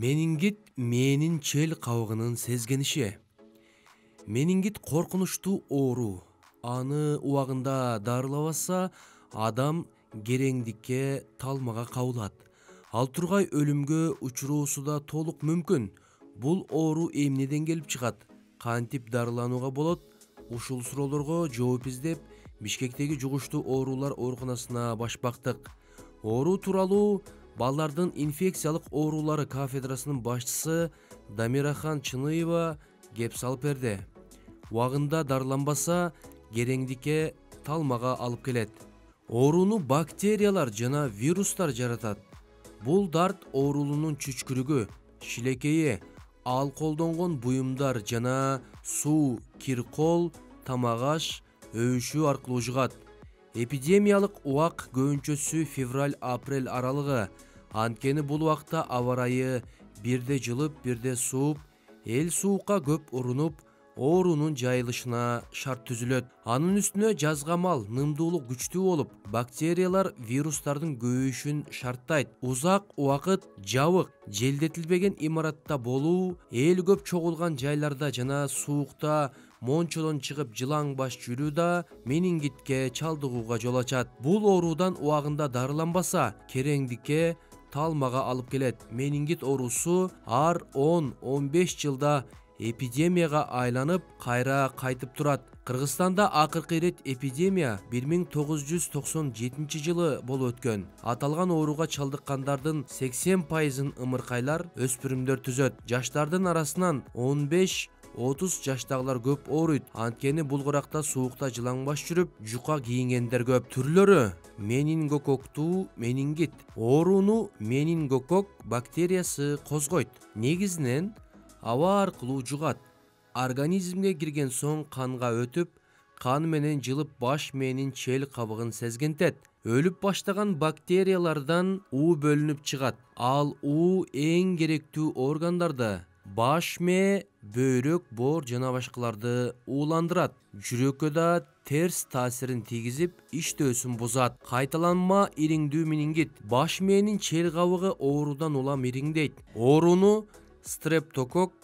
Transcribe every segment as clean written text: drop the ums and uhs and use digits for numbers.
Менингит мээнин чел кабыгынын сезгениши. Менингит коркунучтуу оору. Аны убагында дарылабаса, адам кереңдикке, талмага кабылат. Ал тургай өлүмгө учуруусу да толук мүмкүн. Бул оору эмнеден келип чыгат? Кантип дарыланууга болот? Ушул суроолорго жооп издеп, Бишкектеги жугуштуу оорулар ооруканасына баш бактык. Оору тууралуу балдардын инфекциялык оорулары кафедрасынын башчысы Дамирахан Чыныева кеп салып берди. Убагында дарыланбаса, кереңдикке, талмага алып келет. Ооруну бактериялар жана вирустар жаратат. Бул дарт оорулуунун чүчкүрүгү, шилекейи, ал колдонгон буюмдар жана суу, кир-кол, тамак-аш, өбүшүү аркылуу жугат. Эпидемиялык убак көбүнчөсү февраль-апрель аралыгы. Анткени бул убакта аба ырайы бирде жылып, бирде сууп, эл суукка көп урунуп, оорунун жайылышына шарт түзүлөт. Анын үстүнө жазга мал нымдуулук күчтүү болуп, бактериялар вирустардын көбөйүшүн шарттайт. Узак убакыт жабык, желдетилбеген имаратта болуу, эл көп чогулган жайларда жана суукта мончодон чыгып жылаң баш жүрүү да менингитке чалдыгууга жол ачат. Бул оорудан убагында дарыланбаса, кереңдикке, талмага алып келет. Менингит оорусу ар 10-15 жылда эпидемияга айланып, кайра кайтып турат. Кыргызстанда акыркы ирет эпидемия 1997 жылы болуп өткөн. Аталган ооруга чалдыккандардын 80%-ын ымыркайлар, өспүрүмдөр түзөт. Жаштардын арасынан 15-30 жаштагылар көп ооруйт. Анткени булгуракта суукта жылаң баш жүрүп, жука кийингендер көп. Түрлөрү: менингококтуу менингит. Ооруну менингокок бактериясы козгойт. Негизинен аба аркылуу жугат. Организмге кирген соң канга өтүп, кан менен жылып баш мээнин чел кабыгын сезгентет. Өлүп баштаган бактериялардан уу бөлүнүп чыгат. Ал уу эң керектүү органдарды, баш мээ, бөйрөк, боор жана башкаларды ууландырат. Жүрөккө да терс таасирин тийгизип, иштөөсүн бузат. Кайталанма ириңдүү менингит. Баш мээнин чел кабыгы оорудан улам ириңдейт. Ооруну стрептокок,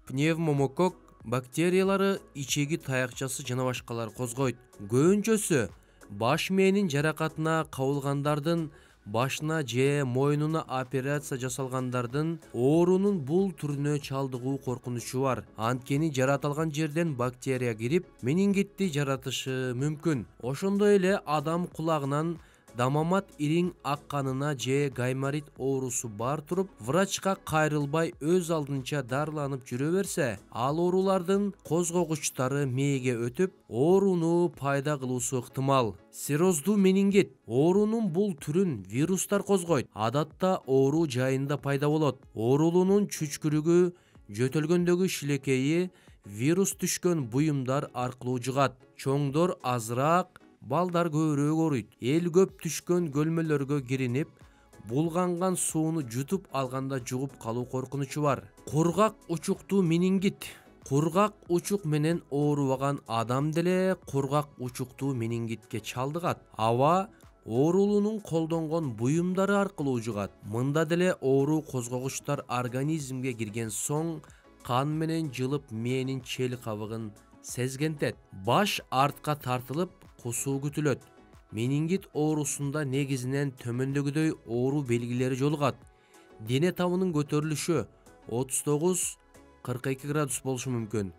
пневмомокок бактериялары, ичеги таякчасы жана башкалар козгойт. Көбүнчөсү баш мээнин жаракатына кабылгандардын, башына же мойнуна операция жасалгандардын оорунун бул түрүнө чалдыгуу коркунучу бар. Анткени жаратылган жерден бактерия кирип, менингитти жаратышы мүмкүн. Ошондой эле адам кулагынан дамамат ириң акканына же гайморит оорусу бар туруп, врачка кайрылбай өз алдынча дарыланып жүрө берсе, ал оорулардын козгогучтары мээге өтүп, ооруну пайда кылуусу ыктымал. Сироздуу менингит. Оорунун бул түрүн вирустар козгойт. Адатта оору жайында пайда болот. Оорулуунун чүчкүрүгү, жөтөлгөндөгү шилекейи вирус түшкөн буюмдар аркылуу жугат. Чоңдор азыраак, балдар көбүрөөк ооруйт. Эл көп түшкөн көлмөлөргө киринип, булганган сууну жутуп алганда жугуп калуу коркунучу бар. Кургак учуктуу менингит. Кургак учук менен оорубаган адам деле кургак учуктуу менингитке чалдыгат. Аба оорулуунун колдонгон буюмдары аркылуу жугат. Мында деле оору козгогучтар организмге кирген соң кан менен жылып мээнин чел кабыгын сезгентет. Баш артка тартылып, кусуу күтүлөт. Менингит оорусунда негизинен төмөндөгүдөй оору белгилери жолугат. Дене табынын көтөрүлүшү 39-42 градус болушу мүмкүн.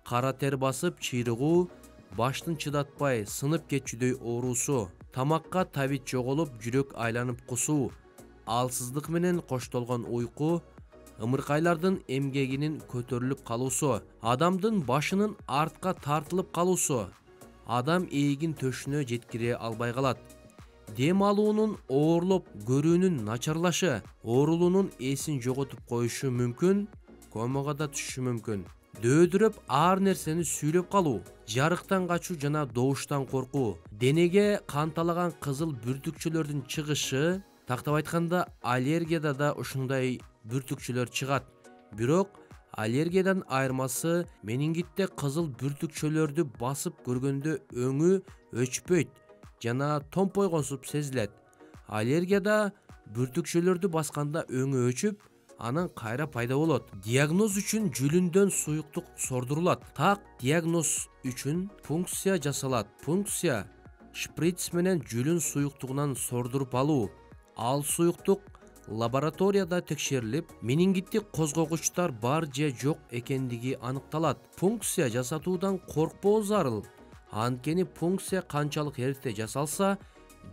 Кара тер басып, чыйрыгуу, баштын чыдатпай сынып кетчүдөй оорусу, тамакка табит жоголуп, жүрөк айланып кусуу, алсыздык менен коштолгон уйку, ымыркайлардын эмгегинин көтөрүлүп калуусу, адамдын башынын артка тартылып калуусу, адам эгин төшүнө жеткире албай калат. Дем алуунун оорлоп көрүүнүн начарлашы, оорулуунун эсин жоготуп коюшу мүмкүн, комага да түшүшү мүмкүн. Дөөдүрөп ар нерсени сүйлөп калуу, жарыктан качуу жана добуштан коркуу, денеге канталаган кызыл бүртүкчөлөрдүн чыгышы, тактап айтканда аллергияда да ушундай бүртүкчөлөр чыгат. Бирок аллергиядан айырмасы менингитте кызыл бүртүкчөлөрдү басып көргөндө өңү өчпөйт жана томпойгонсуп сезилет. Аллергияда бүртүкчөлөрдү басканда өңү өчүп, анан кайра пайда болот. Диагноз үчүн жүлүндөн суюктук сордурулат. Так диагноз үчүн пункция жасалат. Пункция шприц менен жүлүн суюктугунан сордуруп алуу. Ал суюктук лабораторияда текшерилип, менингиттик козгогучтар бар же жок экендиги аныкталат. Пункция жасатуудан коркпоо зарыл. Анткени пункция канчалык эрте жасалса,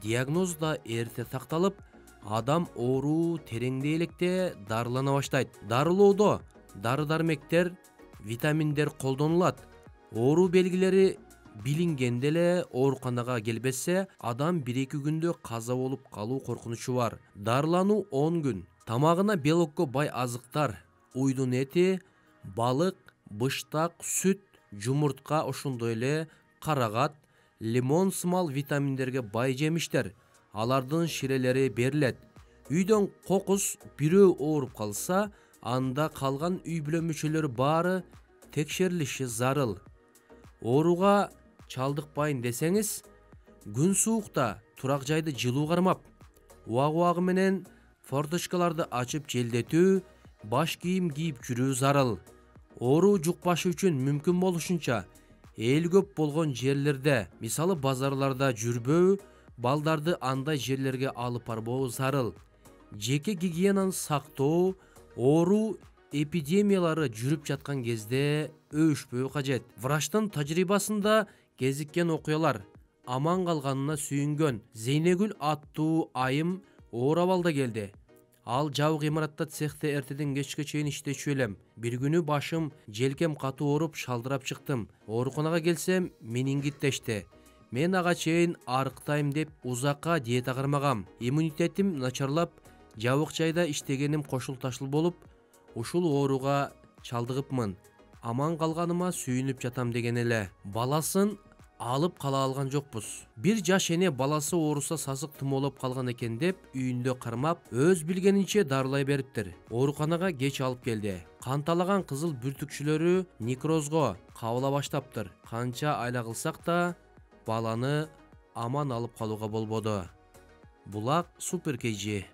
диагноз да эрте такталып, адам оору тереңдей электе дарылана баштайт. Дарылоодо дары-дармектер, витаминдер колдонулат. Оору белгилери билингенде эле ооруканага келбесе, адам 1-2 күндө каза болуп калуу коркунучу бар. Дарылануу 10 күн. Тамагына белокко бай азыктар, уйдун эти, балык, быштак, сүт, жумуртка, ошондой эле карагат, лимон сымал витаминдерге бай жемиштер, алардын ширелери берилет. Үйдөн кокус бирөө ооруп калса, анда калган үй бүлө мүчөлөрү баары текшерилиши зарыл. Ооруга чалдыкпайын десеңиз, күн суукта турак жайды жылуу кармап, убагы менен форточкаларды ачып желдетүү, баш кийим кийип жүрүү зарыл. Оору жукпашы үчүн мүмкүн болушунча эл көп болгон жерлерде, мисалы базарларда жүрбөө, балдарды андай жерлерге алып барбоо зарыл. Жеке гигиенаны сактоо, оору эпидемиялары жүрүп жаткан кезде өшпөө кажет. Врачтын тажрыйбасында кезиккен окуялар аман калганына сүйүнгөн. Зейнегүл аттуу айым оор абалда келди. Ал жабык имаратта цехте эртеден кечке чейин иштечү элем. Бир күнү башым, желкем катуу ооруп шалдырап чыктым. Ооруканага келсем, менингит дешти. Мен ага чейин арыктайм деп узакка диета кармагам. Иммунитетим начарлап, жабык жайда иштегеним кошул-ташыл болуп, ушул ооруга чалдыгыпмын. Аман калганыма сүйүнүп жатам деген эле. Баласын алып кала алган жокпуз. Бир жаш эне баласы ооруса сасык тумоолоп калган экен деп үйүндө кармап, өз билгенинче дарылай бериптир. Ооруканага кеч алып келди. Канталаган кызыл бүртүкчүлөрү некрозго кабыла баштаптыр. Канча айла кылсак да баланы аман алып калууга болбоду. Булак Супер KG.